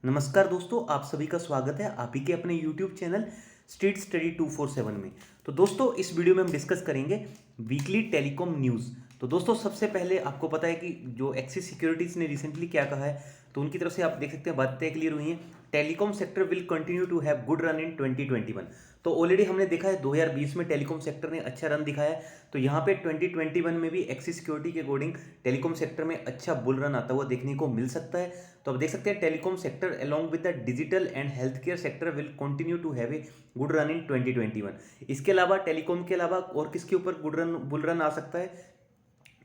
नमस्कार दोस्तों, आप सभी का स्वागत है आप ही के अपने YouTube चैनल स्ट्रीट स्टडी 247 में। तो दोस्तों, इस वीडियो में हम डिस्कस करेंगे वीकली टेलीकॉम न्यूज़। तो दोस्तों, सबसे पहले आपको पता है कि जो एक्सिस सिक्योरिटीज़ ने रिसेंटली क्या कहा है, तो उनकी तरफ से आप देख सकते हैं बातें क्लियर हुई हैं। Telecom sector will continue to have good run in 2021। तो ऑलरेडी हमने देखा है 2020 में टेलीकॉम सेक्टर ने अच्छा रन दिखाया है, तो यहाँ पे 2021 में भी एक्सिस सिक्योरिटी के अकॉर्डिंग टेलीकॉम सेक्टर में अच्छा बुल रन आता हुआ देखने को मिल सकता है। तो आप देख सकते हैं telecom sector along with the digital and health care sector will continue to have a good run in 2021। इसके अलावा टेलीकॉम के अलावा और किसके ऊपर गुड रन बुल रन आ सकता है,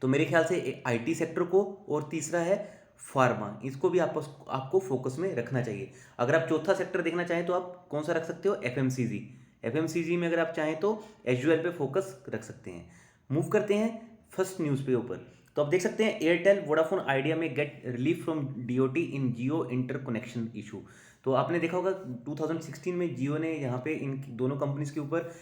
तो मेरे ख्याल से आईटी सेक्टर को, और तीसरा है फार्मा, इसको भी आपको फोकस में रखना चाहिए। अगर आप चौथा सेक्टर देखना चाहें तो आप कौन सा रख सकते हो, एफएमसीजी। एफएमसीजी में अगर आप चाहें तो एचयूएल पे फोकस रख सकते हैं। मूव करते हैं फर्स्ट न्यूज़ पे ऊपर। तो आप देख सकते हैं एयरटेल वोडाफोन आइडिया में get relief from DOT in Jio interconnection issue. तो आपने देखा होगा 2016 में जियो ने यहाँ पे इन दोनों कंपनीज के ऊपर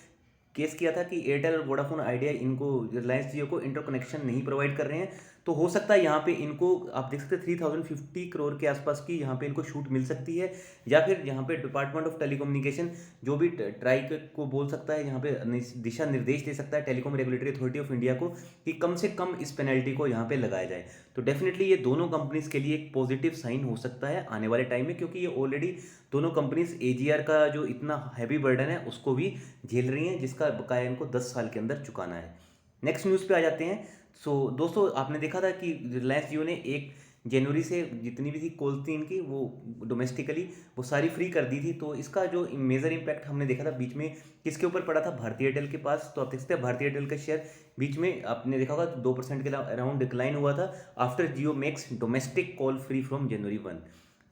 केस किया था कि एयरटेल और वोडाफोन आइडिया इनको, रिलायंस जियो को इंटरकनेक्शन नहीं प्रोवाइड कर रहे हैं। तो हो सकता है यहाँ पे इनको आप देख सकते हैं 3050 करोड़ के आसपास की यहाँ पे इनको छूट मिल सकती है, या फिर यहाँ पे डिपार्टमेंट ऑफ टेलीकम्युनिकेशन जो भी ट्राई को बोल सकता है, यहाँ पे दिशा निर्देश दे सकता है telecom regulatory authority of India को कि कम से कम इस पेनल्टी को यहाँ पे लगाया जाए। तो डेफिनेटली ये दोनों कंपनीज के लिए एक पॉजिटिव साइन हो सकता है आने वाले टाइम में, क्योंकि ये ऑलरेडी दोनों कंपनीज एजीआर का जो इतना हैवी बर्डन है उसको भी झेल रही हैं, जिसका बकाया इनको 10 साल के अंदर चुकाना है। नेक्स्ट न्यूज़ पे आ जाते हैं। सो दोस्तों, आपने देखा था कि रिलायंस जियो ने 1 जनवरी से जितनी भी थी कॉल थी इनकी, वो डोमेस्टिकली वो सारी फ्री कर दी थी। तो इसका जो मेजर इम्पैक्ट हमने देखा था बीच में किसके ऊपर पड़ा था, भारतीय एयरटेल के पास। तो आप देख सकते हैं भारतीय एयरटेल का शेयर बीच में आपने देखा होगा 2% के अराउंड डिक्लाइन हुआ था after Jio makes domestic call free from January 1।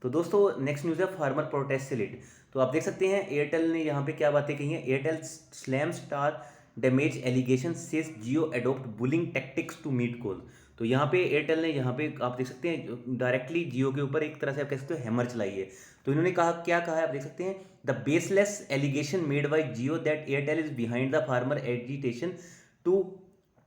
तो दोस्तों, नेक्स्ट न्यूज़ है फार्मर प्रोटेस्ट से रिलेटेड। तो आप देख सकते हैं एयरटेल ने यहाँ पे क्या बातें कही हैं। Airtel slam star damage allegation says Jio adopt bullying tactics to meet call. तो यहाँ पे एयरटेल ने यहाँ पे आप देख सकते हैं डायरेक्टली जियो के ऊपर एक तरह से आप कह सकते हो हैमर चलाई है। तो इन्होंने कहा, क्या कहा है आप देख सकते हैं, the baseless allegation made by Jio that Airtel is behind the farmer agitation to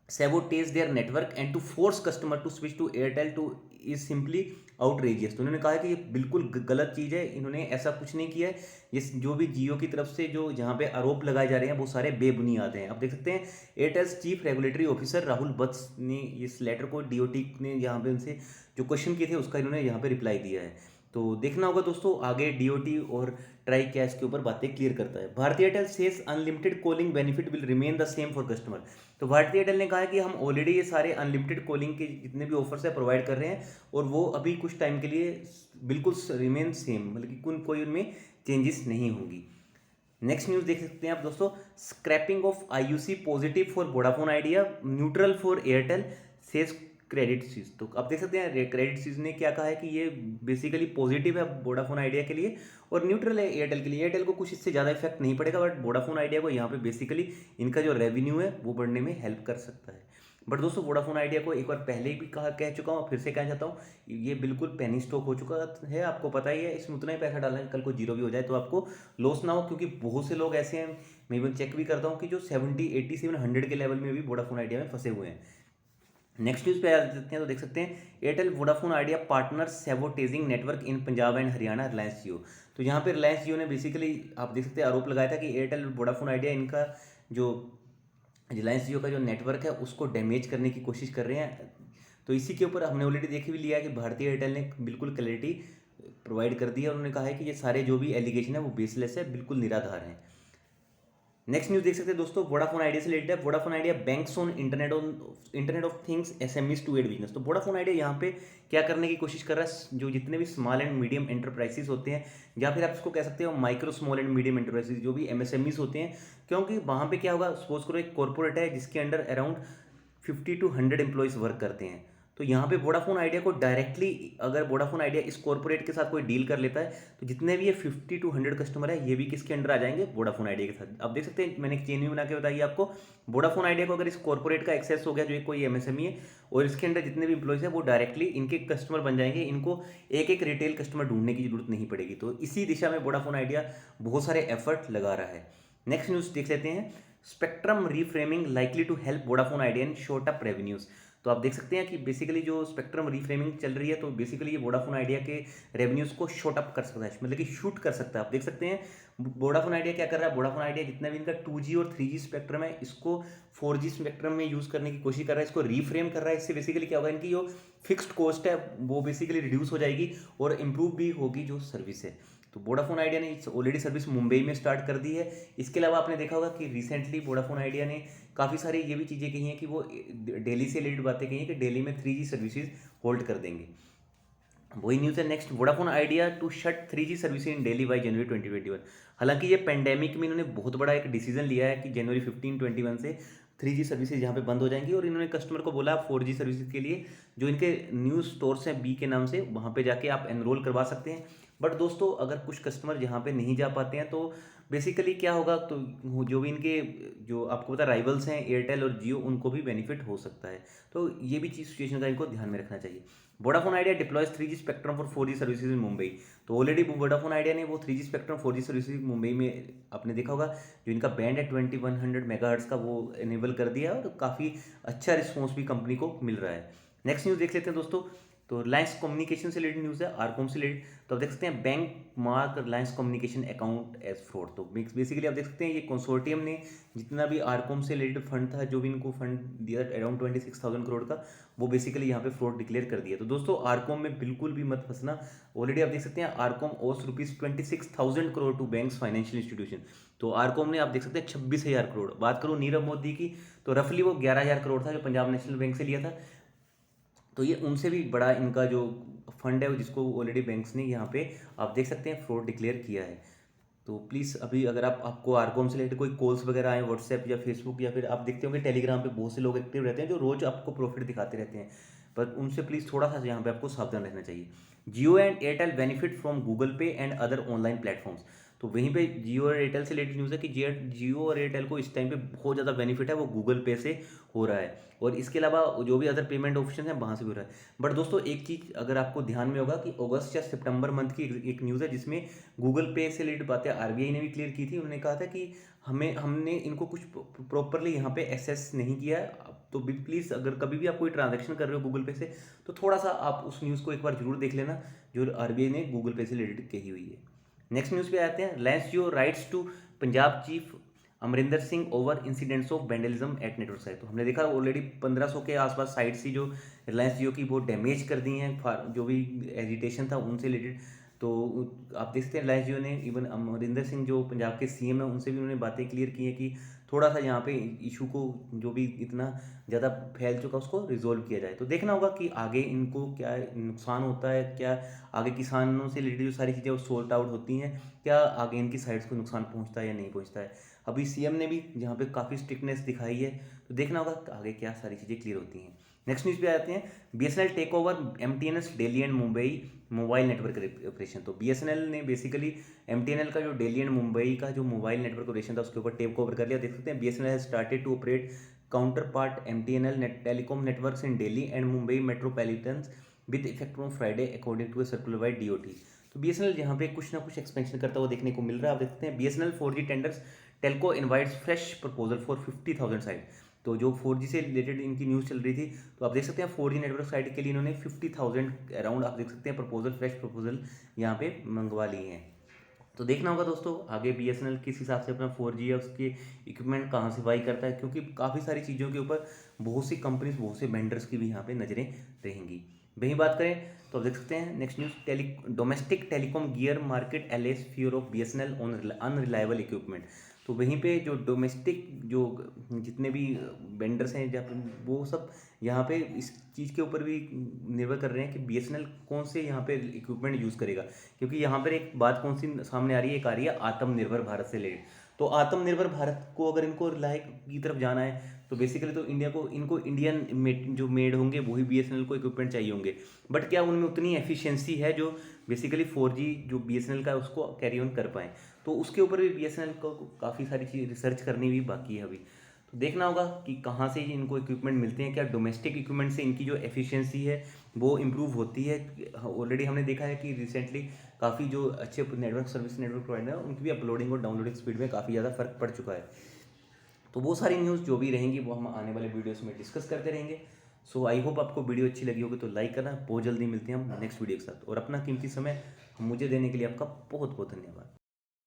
sabotage their network and to force customer to switch to Airtel to is simply outrageous। तो उन्होंने कहा कि ये बिल्कुल गलत चीज़ है, इन्होंने ऐसा कुछ नहीं किया है। ये जो भी जियो की तरफ से जो जहाँ पे आरोप लगाए जा रहे हैं वो सारे बेबुनियाद हैं। आप देख सकते हैं Airtel chief regulatory officer Rahul Vats ने इस लेटर को डीओटी ने यहाँ पे उनसे जो क्वेश्चन किए थे उसका इन्होंने यहाँ पे रिप्लाई दिया है। तो देखना होगा दोस्तों आगे डीओटी और ट्राई क्या इसके ऊपर बातें क्लियर करता है। भारतीय Airtel says unlimited calling benefit will remain the same for customer. तो भारतीय एयरटेल ने कहा है कि हम ऑलरेडी ये सारे अनलिमिटेड कॉलिंग के जितने भी ऑफर्स है प्रोवाइड कर रहे हैं, और वो अभी कुछ टाइम के लिए बिल्कुल रिमेन सेम, मतलब कि कोई उनमें चेंजेस नहीं होंगी। नेक्स्ट न्यूज़ देख सकते हैं आप दोस्तों, scrapping of IUC positive for Vodafone Idea, neutral for Airtel says Credit Suisse. तो आप देख सकते हैं क्रेडिट स्विस ने क्या कहा है कि ये बेसिकली पॉजिटिव है वोडाफोन आइडिया के लिए और न्यूट्रल है एयरटेल के लिए। एयरटेल को कुछ इससे ज़्यादा इफेक्ट नहीं पड़ेगा, बट वोडाफोन आइडिया को यहाँ पे बेसिकली इनका जो रेवेन्यू है वो बढ़ने में हेल्प कर सकता है। बट दोस्तों, वोडाफोन आइडिया को एक बार पहले भी कह चुका हूँ, फिर से कहना चाहता हूँ, ये बिल्कुल पेनी स्टॉक हो चुका है, आपको पता ही है। इसमें उतना ही पैसा डालना है कल को जीरो भी हो जाए तो आपको लॉस ना हो, क्योंकि बहुत से लोग ऐसे हैं, मैं इवन चेक भी करता हूँ कि जो 70, 80, 700 के लेवल में भी वोडाफोन आइडिया में फंसे हुए हैं। नेक्स्ट न्यूज़ पे आ जाते हैं तो देख सकते हैं Airtel Vodafone Idea partner sabotaging network in Punjab and Haryana Reliance Jio. तो यहाँ पे रिलायंस जियो ने बेसिकली आप देख सकते हैं आरोप लगाया था कि एयरटेल वोडाफोन आइडिया इनका जो रिलायंस जियो का जो नेटवर्क है उसको डैमेज करने की कोशिश कर रहे हैं। तो इसी के ऊपर हमने ऑलरेडी देख भी लिया है कि भारतीय एयरटेल ने बिल्कुल क्लैरिटी प्रोवाइड कर दी है। उन्होंने कहा है कि ये सारे जो भी एलिगेशन है वो बेसलेस है, बिल्कुल निराधार हैं। नेक्स्ट न्यूज़ देख सकते हैं दोस्तों, वोडाफोन आइडिया से रिलेटेड है। Vodafone Idea banks on internet of things SMEs to aid business. तो वोडाफोन आइडिया यहाँ पे क्या करने की कोशिश कर रहा है, जो जितने भी स्मॉल एंड मीडियम एंटरप्राइजेस होते हैं, या फिर आप इसको कह सकते हो micro small and medium enterprises, जो भी एमएसएमईज होते हैं, क्योंकि वहाँ पे क्या होगा, सपोज करो एक कॉर्पोरेट है जिसके under around 50 to 100 employees work करते हैं। तो यहाँ पे वोडाफोन आइडिया को डायरेक्टली, अगर वोडाफोन आइडिया इस कॉर्पोरेट के साथ कोई डील कर लेता है, तो जितने भी ये 50 to 100 कस्टमर है ये भी किसके अंडर आ जाएंगे, वोडाफोन आइडिया के साथ। आप देख सकते हैं मैंने एक चेन भी बना के बताई आपको। वोडाफोन आइडिया को अगर इस कॉर्पोरेट का एक्सेस हो गया, जो एक कोई एमएसएमई है, और इसके अंदर जितने भी एम्प्लॉयज़ है वो डायरेक्टली इनके कस्टमर बन जाएंगे, इनको एक एक रिटेल कस्टमर ढूंढने की जरूरत नहीं पड़ेगी। तो इसी दिशा में वोडाफोन आइडिया बहुत सारे एफर्ट लगा रहा है। नेक्स्ट न्यूज़ देख लेते हैं, spectrum reframing likely to help Vodafone Idea in short up revenues. तो आप देख सकते हैं कि बेसिकली जो स्पेक्ट्रम रीफ्रेमिंग चल रही है, तो बेसिकली ये वोडाफोन आइडिया के रेवेन्यूज़ को शॉट अप कर सकता है, मतलब कि शूट कर सकता है। आप देख सकते हैं वोडाफोन आइडिया क्या कर रहा है। वोडाफोन आइडिया जितना भी इनका 2G और 3G स्पेक्ट्रम है, इसको 4G स्पेक्ट्रम में यूज़ करने की कोशिश कर रहा है, इसको रीफ्रेम कर रहा है। इससे बेसिकली क्या होगा, इनकी जो फिक्स्ड कॉस्ट है वो बेसिकली रिड्यूस हो जाएगी और इम्प्रूव भी होगी जो सर्विस है। तो वोडाफोन आइडिया ने ऑलरेडी सर्विस मुंबई में स्टार्ट कर दी है। इसके अलावा आपने देखा होगा कि रिसेंटली वोडाफोन आइडिया ने काफ़ी सारी ये भी चीज़ें कही हैं कि वो दिल्ली से रिलेटेड बातें कही हैं कि दिल्ली में 3G सर्विसेज होल्ड कर देंगे। वही न्यूज़ है next, Vodafone Idea to shut 3G service in Delhi by January 2021। हालांकि ये पेंडेमिक में इन्होंने बहुत बड़ा एक डिसीजन लिया है कि जनवरी 15, 21 से 3G सर्विसेज यहाँ पे बंद हो जाएंगी, और इन्होंने कस्टमर को बोला आप 4G सर्विसेज के लिए जो इनके न्यू स्टोर्स हैं बी के नाम से, वहाँ पे जाके आप एनरोल करवा सकते हैं। बट दोस्तों अगर कुछ कस्टमर यहाँ पे नहीं जा पाते हैं तो बेसिकली क्या होगा, तो जो भी इनके जो आपको पता राइवल्स हैं एयरटेल और जियो, उनको भी बेनिफिट हो सकता है। तो ये भी चीज़ सिचुएशन का इनको ध्यान में रखना चाहिए। Vodafone idea deploys 3G spectrum for 4G services in Mumbai. तो ऑलरेडी वोडाफोन आइडिया ने वो 3G spectrum 4G services Mumbai में, आपने देखा होगा जो इनका बैंड है 2100 मेगाहर्ट्ज का, वो इनेबल कर दिया और काफ़ी अच्छा रिस्पॉन्स भी कंपनी को मिल रहा है। नेक्स्ट न्यूज़ देख लेते हैं दोस्तों। तो रिलायंस कम्युनिकेशन से रिलेटेड न्यूज़ है, आरकॉम से रिलेटेड। तो आप देख सकते हैं bank mark Reliance communication account as fraud. तो बेसिकली आप देख सकते हैं ये कंसोर्टियम ने जितना भी आरकॉम से रिलेटेड फंड था, जो भी इनको फंड दिया अराउंड 26,000 करोड़ का, वो बेसिकली यहाँ पे फ्रॉड डिक्लेयर कर दिया। तो दोस्तों आरकॉम में बिल्कुल भी मत फंसना। ऑलरेडी आप देख सकते हैं RCom owes ₹26,000 crore to banks financial institution. तो आरकॉम ने आप देख सकते हैं 26,000 करोड़। बात करूँ नीरव मोदी की, तो रफली वो 11,000 करोड़ था जो पंजाब नेशनल बैंक से लिया था। तो ये उनसे भी बड़ा इनका जो फंड है वो, जिसको ऑलरेडी बैंक्स ने यहाँ पे आप देख सकते हैं फ्रॉड डिक्लेयर किया है। तो प्लीज़ अभी अगर आपको आरकॉम से रिलेटेड कोई कॉल्स वगैरह आए व्हाट्सएप या फेसबुक, या फिर आप देखते होंगे टेलीग्राम पे बहुत से लोग एक्टिव रहते हैं जो रोज़ आपको प्रॉफिट दिखाते रहते हैं, पर उनसे प्लीज़ थोड़ा सा यहाँ पे आपको सावधान रहना चाहिए। Jio and Airtel benefit from Google Pay and other online platforms. तो वहीं पे जियो और एयरटेल से रिलेटेड न्यूज़ है कि जियो और एयरटेल को इस टाइम पे बहुत ज़्यादा बेनिफिट है, वो गूगल पे से हो रहा है, और इसके अलावा जो भी अदर पेमेंट ऑप्शन है वहाँ से भी हो रहा है। बट दोस्तों एक चीज़ अगर आपको ध्यान में होगा कि अगस्त या सितंबर मंथ की एक न्यूज़ है जिसमें गूगल पे से रिलेटेड बातें आरबीआई ने भी क्लियर की थी। उन्होंने कहा था कि हमने इनको कुछ प्रॉपरली यहाँ पे एसेस नहीं किया है। तो भी प्लीज़ अगर कभी भी आप कोई ट्रांजैक्शन कर रहे हो गूगल पे से, तो थोड़ा सा आप उस न्यूज़ को एक बार जरूर देख लेना जो आरबीआई ने गूगल पे से रिलेटेड कही हुई है। नेक्स्ट न्यूज़ पे आते हैं, Reliance Jio writes to Punjab chief Amarinder Singh over incidents of vandalism at network site. तो हमने देखा ऑलरेडी 1500 के आसपास साइट्स ही जो रिलायंस जियो की वो डैमेज कर दी हैं, जो भी एजिटेशन था उनसे रिलेटेड। तो आप देख सकते हैं रिलायंस जियो ने इवन अमरिंदर सिंह जो पंजाब के सीएम है उनसे भी उन्होंने बातें क्लियर की हैं कि थोड़ा सा यहाँ पे इशू को जो भी इतना ज़्यादा फैल चुका उसको रिजोल्व किया जाए। तो देखना होगा कि आगे इनको क्या नुकसान होता है, क्या आगे किसानों से रिलेटेड जो सारी चीज़ें वो सॉर्ट आउट होती हैं, क्या आगे इनकी साइड्स को नुकसान पहुँचता है या नहीं पहुँचता है। अभी सीएम ने भी यहाँ पे काफ़ी स्ट्रिक्टनेस दिखाई है, तो देखना होगा आगे क्या सारी चीज़ें क्लियर होती हैं। नेक्स्ट न्यूज़ पे आते हैं, BSNL take over MTNL Delhi and Mumbai mobile network operation. तो बीएसएनएल ने बेसिकली एमटीएनएल का जो दिल्ली एंड मुंबई का जो मोबाइल नेटवर्क ऑपरेशन था उसके ऊपर टेक ओवर कर लिया। देख सकते हैं BSNL has started to operate counterpart MTNL telecom networks in Delhi and Mumbai metropolitan with effect from Friday according to a circular by DoT. तो बीएसएनएल यहाँ पे कुछ ना कुछ एक्सपेंशन करता हुआ देखने को मिल रहा है। आप देखते हैं BSNL 4G tenders Telco invites fresh proposal for 50,000 site. तो जो 4G से रिलेटेड इनकी न्यूज़ चल रही थी, तो आप देख सकते हैं 4G नेटवर्क साइट के लिए इन्होंने 50,000 अराउंड आप देख सकते हैं प्रपोजल, फ्रेश प्रपोजल यहाँ पे मंगवा लिए हैं। तो देखना होगा दोस्तों आगे बीएसएनएल किस हिसाब से अपना 4G या उसके इक्विपमेंट कहाँ से बाई करता है, क्योंकि काफ़ी सारी चीज़ों के ऊपर बहुत सी कंपनीज, बहुत से वेंडर्स की भी यहाँ पे नज़रें रहेंगी। वहीं बात करें तो आप देख सकते हैं next news, domestic telecom gear market alleged fear of BSNL on unreliable equipment. तो वहीं पे जो डोमेस्टिक जो जितने भी वेंडर्स हैं जहाँ पे वो सब यहाँ पे इस चीज़ के ऊपर भी निर्भर कर रहे हैं कि बीएसएनएल कौन से यहाँ पे इक्विपमेंट यूज़ करेगा। क्योंकि यहाँ पर एक बात कौन सी सामने आ रही है, एक आ रही है आत्मनिर्भर भारत से रिलेटेड। तो आत्मनिर्भर भारत को अगर इनको रिलाय की तरफ जाना है तो बेसिकली तो इंडिया को इनको इंडियन जो मेड होंगे वही बीएसएनएल को इक्विपमेंट चाहिए होंगे। बट क्या उनमें उतनी एफिशिएंसी है जो बेसिकली 4G जो बीएसएनएल का है उसको कैरी ऑन कर पाएँ। तो उसके ऊपर भी बीएसएनएल को काफ़ी सारी चीज़ रिसर्च करनी भी बाकी है अभी। तो देखना होगा कि कहाँ से इनको इक्विपमेंट मिलते हैं, क्या डोमेस्टिक इक्विपमेंट से इनकी जो एफिशिएंसी है वो इम्प्रूव होती है। ऑलरेडी हमने देखा है कि रिसेंटली काफ़ी जो अच्छे नेटवर्क प्रोवाइडर हैं उनकी भी अपलोडिंग और डाउनलोडिंग स्पीड में काफ़ी ज़्यादा फर्क पड़ चुका है। तो वो सारी न्यूज़ जो भी रहेंगी वो हम आने वाले वीडियोस में डिस्कस करते रहेंगे। सो आई होप आपको वीडियो अच्छी लगी होगी, तो लाइक करना। बहुत जल्दी मिलते हैं हम नेक्स्ट वीडियो के साथ, और अपना कीमती समय मुझे देने के लिए आपका बहुत बहुत धन्यवाद।